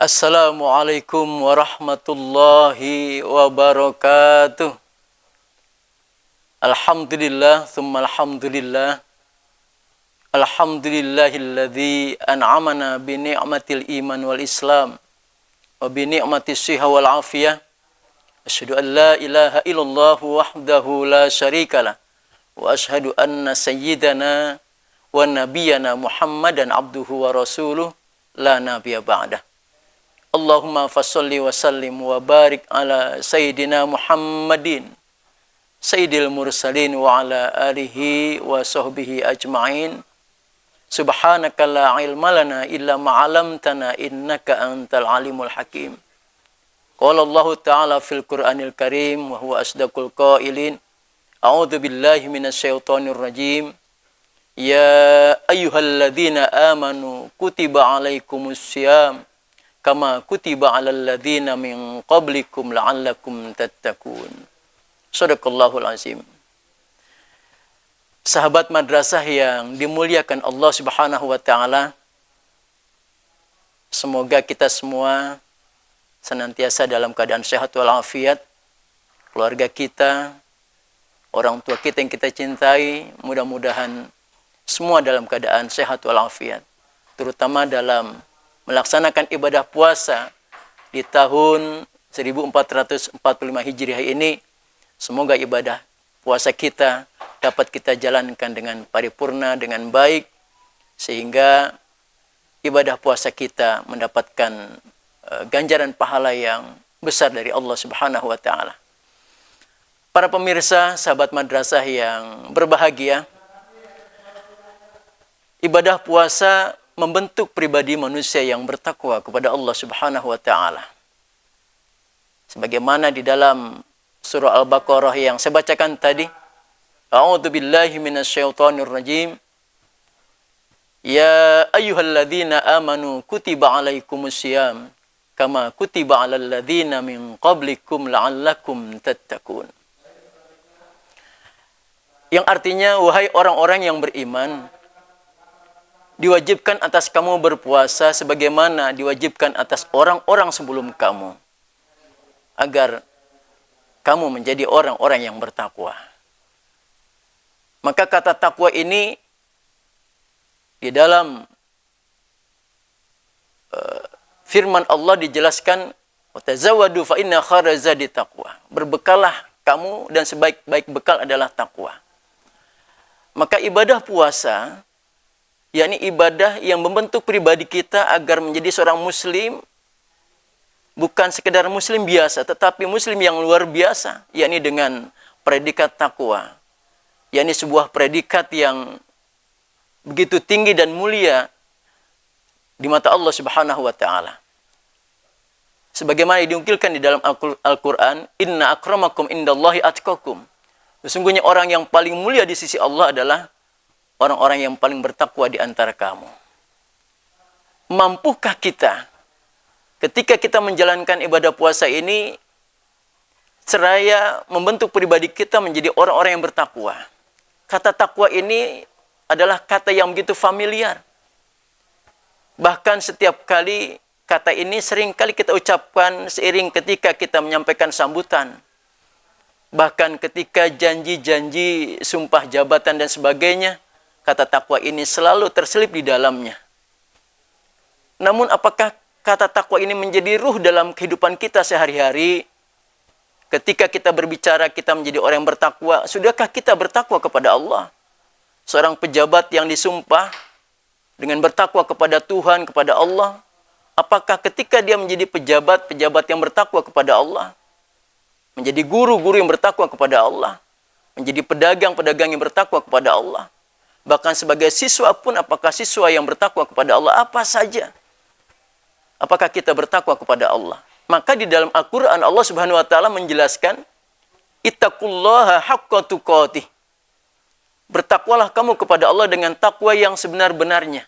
Assalamualaikum warahmatullahi wabarakatuh. Alhamdulillah, thumma alhamdulillah. Alhamdulillahilladzi an'amana bi ni'matil iman wal islam wa bi ni'matis siha wal afiyah. Asyhadu an la ilaha illallah wahdahu la syarikalah wa asyhadu anna sayyidana wa nabiyyana Muhammadan abduhu wa rasuluh la nabiyya ba'dah. Allahumma fassalli wa sallim wa barik ala Sayyidina Muhammadin Sayyidil mursalin wa ala alihi wa sahbihi ajma'in. Subhanaka la ilma lana illa ma'alamtana innaka antal alimul hakim. Qala Allah ta'ala fil Qur'anil Karim wa huwa asdaqul qailin. A'udzu billahi minasyaitonir rajim. Ya ayyuhalladzina amanu kutiba alaikumus syiyam kama kutiba 'alal ladzina min qablikum la'allakum tattaqun. Shadaqallahul azim. Sahabat madrasah yang dimuliakan Allah Subhanahu wa taala, semoga kita semua senantiasa dalam keadaan sehat walafiat. Keluarga kita, orang tua kita yang kita cintai, mudah-mudahan semua dalam keadaan sehat walafiat, terutama dalam melaksanakan ibadah puasa di tahun 1445 Hijriah ini. Semoga ibadah puasa kita dapat kita jalankan dengan paripurna, dengan baik, sehingga ibadah puasa kita mendapatkan ganjaran pahala yang besar dari Allah Subhanahu wa taala. Para pemirsa, sahabat madrasah yang berbahagia, ibadah puasa membentuk pribadi manusia yang bertakwa kepada Allah Subhanahu wa taala. Sebagaimana di dalam surah Al-Baqarah yang saya bacakan tadi, A'udzu billahi minasyaitonir rajim. Ya ayyuhalladzina amanu kutiba alaikumus syiyam kama kutiba 'alal ladzina min qablikum la'allakum tattaqun. Yang artinya, wahai orang-orang yang beriman, diwajibkan atas kamu berpuasa sebagaimana diwajibkan atas orang-orang sebelum kamu, agar kamu menjadi orang-orang yang bertakwa. Maka kata takwa ini di dalam firman Allah dijelaskan, "Watazawwadu fa inna khairaz zadi taqwa." Berbekalah kamu dan sebaik-baik bekal adalah takwa. Maka ibadah puasa, yakni ibadah yang membentuk pribadi kita agar menjadi seorang muslim, bukan sekedar muslim biasa, tetapi muslim yang luar biasa, yakni dengan predikat takwa, yakni sebuah predikat yang begitu tinggi dan mulia di mata Allah Subhanahu wa taala. Sebagaimana diungkilkan di dalam Al-Qur'an, "Inna akramakum indallahi atqakum." Sesungguhnya orang yang paling mulia di sisi Allah adalah orang-orang yang paling bertakwa di antara kamu. Mampukah kita ketika kita menjalankan ibadah puasa ini seraya membentuk pribadi kita menjadi orang-orang yang bertakwa? Kata takwa ini adalah kata yang begitu familiar. Bahkan setiap kali kata ini sering kali kita ucapkan seiring ketika kita menyampaikan sambutan. Bahkan ketika janji-janji, sumpah jabatan dan sebagainya, kata takwa ini selalu terselip di dalamnya. Namun apakah kata takwa ini menjadi ruh dalam kehidupan kita sehari-hari? Ketika kita berbicara, kita menjadi orang yang bertakwa. Sudahkah kita bertakwa kepada Allah? Seorang pejabat yang disumpah dengan bertakwa kepada Tuhan, kepada Allah, apakah ketika dia menjadi pejabat yang bertakwa kepada Allah? Menjadi guru-guru yang bertakwa kepada Allah? Menjadi pedagang yang bertakwa kepada Allah? Bahkan sebagai siswa pun, apakah siswa yang bertakwa kepada Allah? Apa saja? Apakah kita bertakwa kepada Allah? Maka di dalam Al-Quran Allah Subhanahu wa taala menjelaskan, "Ittaqullaha haqqa tuqatih." Bertakwalah kamu kepada Allah dengan takwa yang sebenar-benarnya.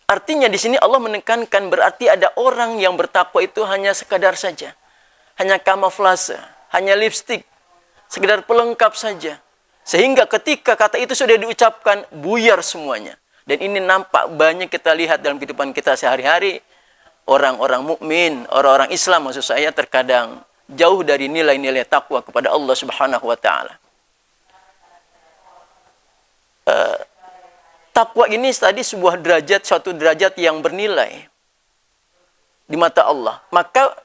Artinya di sini Allah menekankan berarti ada orang yang bertakwa itu hanya sekadar saja, hanya kamuflase, hanya lipstik, sekedar pelengkap saja. Sehingga ketika kata itu sudah diucapkan, buyar semuanya. Dan ini nampak banyak kita lihat dalam kehidupan kita sehari-hari. orang-orang mukmin, orang-orang Islam maksud saya terkadang jauh dari nilai-nilai takwa kepada Allah Subhanahu wa taala. Takwa ini tadi sebuah derajat, suatu derajat yang bernilai di mata Allah. Maka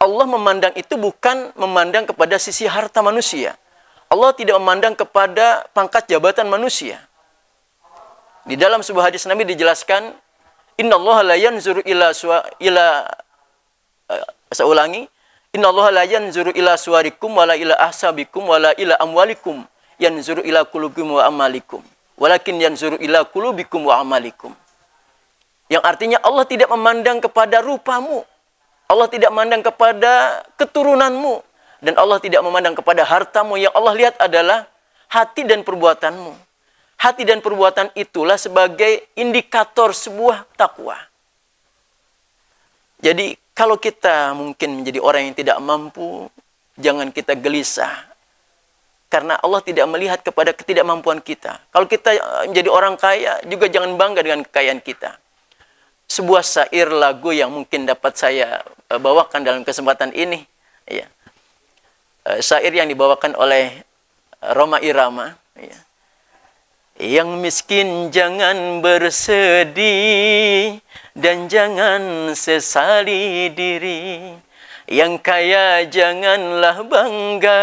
Allah memandang itu bukan memandang kepada sisi harta manusia. Allah tidak memandang kepada pangkat jabatan manusia. Di dalam sebuah hadis Nabi dijelaskan, innallaha la yanzuru saya ulangi, innallaha la yanzuru ila suwarikum wala ila ahsabikum wala ila amwalikum, yanzuru ila qulubikum wa amalikum. Walakin yanzuru ila qulubikum wa amalikum. Yang artinya Allah tidak memandang kepada rupamu. Allah tidak memandang kepada keturunanmu. Dan Allah tidak memandang kepada hartamu. Yang Allah lihat adalah hati dan perbuatanmu. Hati dan perbuatan itulah sebagai indikator sebuah takwa. Jadi kalau kita mungkin menjadi orang yang tidak mampu, jangan kita gelisah. Karena Allah tidak melihat kepada ketidakmampuan kita. Kalau kita menjadi orang kaya, juga jangan bangga dengan kekayaan kita. Sebuah syair lagu yang mungkin dapat saya bawakan dalam kesempatan ini. Ya. Syair yang dibawakan oleh Rhoma Irama. Ya. Yang miskin jangan bersedih, dan jangan sesali diri. Yang kaya janganlah bangga,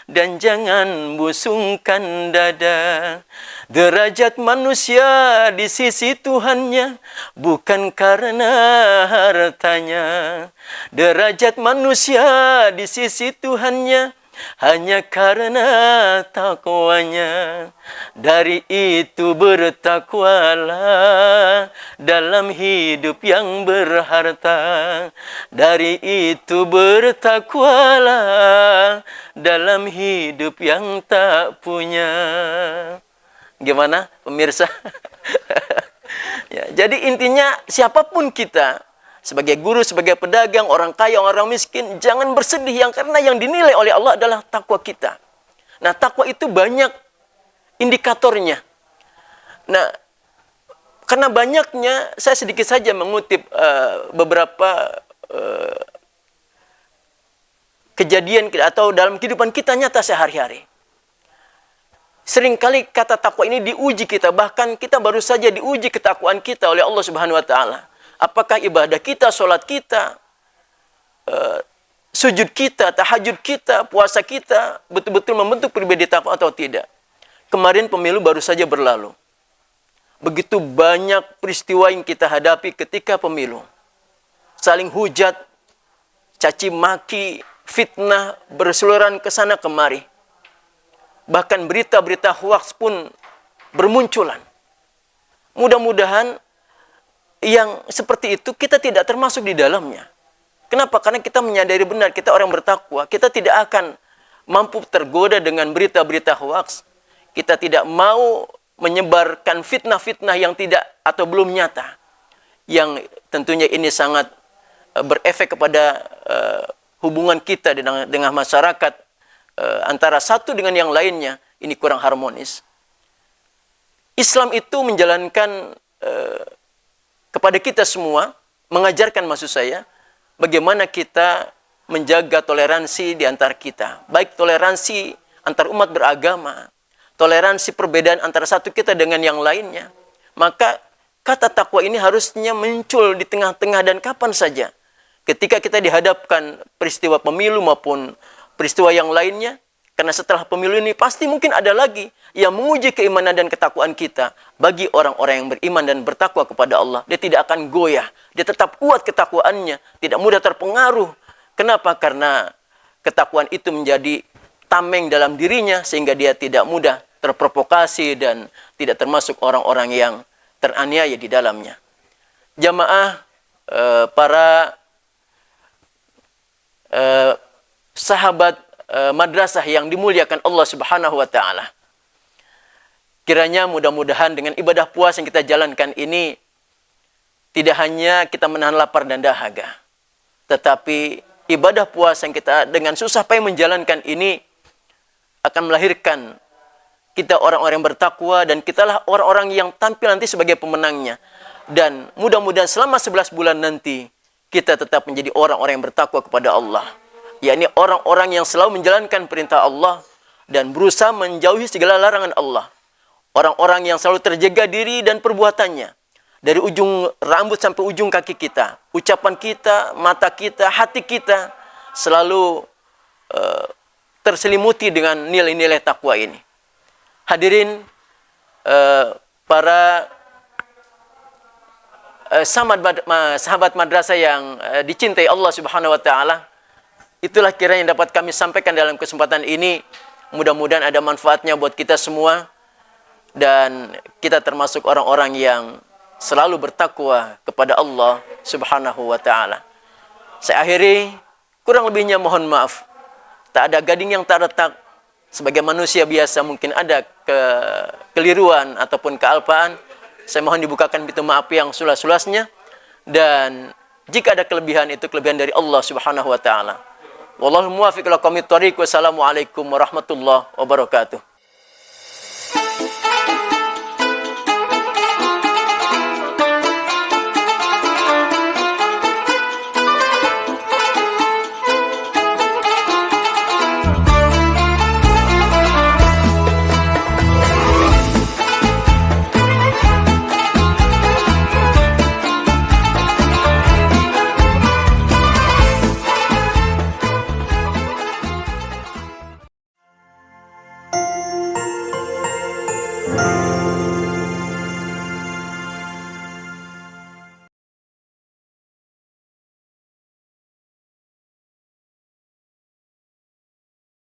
dan jangan busungkan dada. Derajat manusia di sisi Tuhannya bukan karena hartanya. Derajat manusia di sisi Tuhannya hanya karena takwanya. Dari itu bertakwalah dalam hidup yang berharta. Dari itu bertakwalah dalam hidup yang tak punya. Gimana pemirsa? Ya, jadi intinya siapapun kita, sebagai guru, sebagai pedagang, orang kaya, orang miskin, jangan bersedih karena yang dinilai oleh Allah adalah takwa kita. Nah, takwa itu banyak indikatornya. Nah, karena banyaknya, saya sedikit saja mengutip beberapa kejadian atau dalam kehidupan kita nyata sehari-hari. Seringkali kata takwa ini diuji kita, bahkan kita baru saja diuji ketakwaan kita oleh Allah Subhanahu wa taala. Apakah ibadah kita, sholat kita, sujud kita, tahajud kita, puasa kita betul-betul membentuk pribadi takwa atau tidak? Kemarin pemilu baru saja berlalu. Begitu banyak peristiwa yang kita hadapi ketika pemilu. Saling hujat, caci maki, fitnah berseliweran ke sana kemari. Bahkan berita-berita hoaks pun bermunculan. Mudah-mudahan yang seperti itu kita tidak termasuk di dalamnya. Kenapa? Karena kita menyadari benar kita orang bertakwa. Kita tidak akan mampu tergoda dengan berita-berita hoaks. Kita tidak mau menyebarkan fitnah-fitnah yang tidak atau belum nyata. Yang tentunya ini sangat berefek kepada hubungan kita dengan masyarakat. Antara satu dengan yang lainnya, ini kurang harmonis. Islam itu menjalankan kepada kita semua, mengajarkan maksud saya, bagaimana kita menjaga toleransi di antara kita. Baik toleransi antar umat beragama, toleransi perbedaan antara satu kita dengan yang lainnya. Maka kata takwa ini harusnya muncul di tengah-tengah dan kapan saja. Ketika kita dihadapkan peristiwa pemilu maupun peristiwa yang lainnya, karena setelah pemilu ini pasti mungkin ada lagi yang menguji keimanan dan ketakwaan kita. Bagi orang-orang yang beriman dan bertakwa kepada Allah, dia tidak akan goyah, dia tetap kuat ketakwaannya, tidak mudah terpengaruh. Kenapa? Karena ketakwaan itu menjadi tameng dalam dirinya, sehingga dia tidak mudah terprovokasi dan tidak termasuk orang-orang yang teraniaya di dalamnya. Jamaah, para sahabat madrasah yang dimuliakan Allah Subhanahu wa taala. Kiranya mudah-mudahan dengan ibadah puasa yang kita jalankan ini tidak hanya kita menahan lapar dan dahaga, tetapi ibadah puasa yang kita dengan susah payah menjalankan ini akan melahirkan kita orang-orang yang bertakwa, dan kitalah orang-orang yang tampil nanti sebagai pemenangnya. Dan mudah-mudahan selama 11 bulan nanti kita tetap menjadi orang-orang yang bertakwa kepada Allah, yakni orang-orang yang selalu menjalankan perintah Allah dan berusaha menjauhi segala larangan Allah. Orang-orang yang selalu terjaga diri dan perbuatannya, dari ujung rambut sampai ujung kaki kita, ucapan kita, mata kita, hati kita selalu terselimuti dengan nilai-nilai takwa ini. Hadirin, para sahabat madrasah yang dicintai Allah Subhanahu wa taala, itulah kiranya yang dapat kami sampaikan dalam kesempatan ini. Mudah-mudahan ada manfaatnya buat kita semua dan kita termasuk orang-orang yang selalu bertakwa kepada Allah Subhanahu wa taala. Saya akhiri, kurang lebihnya mohon maaf. Tak ada gading yang tak retak. Sebagai manusia biasa mungkin ada kekeliruan ataupun kealpaan. Saya mohon dibukakan pintu maaf yang sulas-sulasnya. Dan jika ada kelebihan, itu kelebihan dari Allah Subhanahu wa taala. Wallahu muwaffiq ila aqwamit thoriq. Wassalamualaikum warahmatullahi wabarakatuh.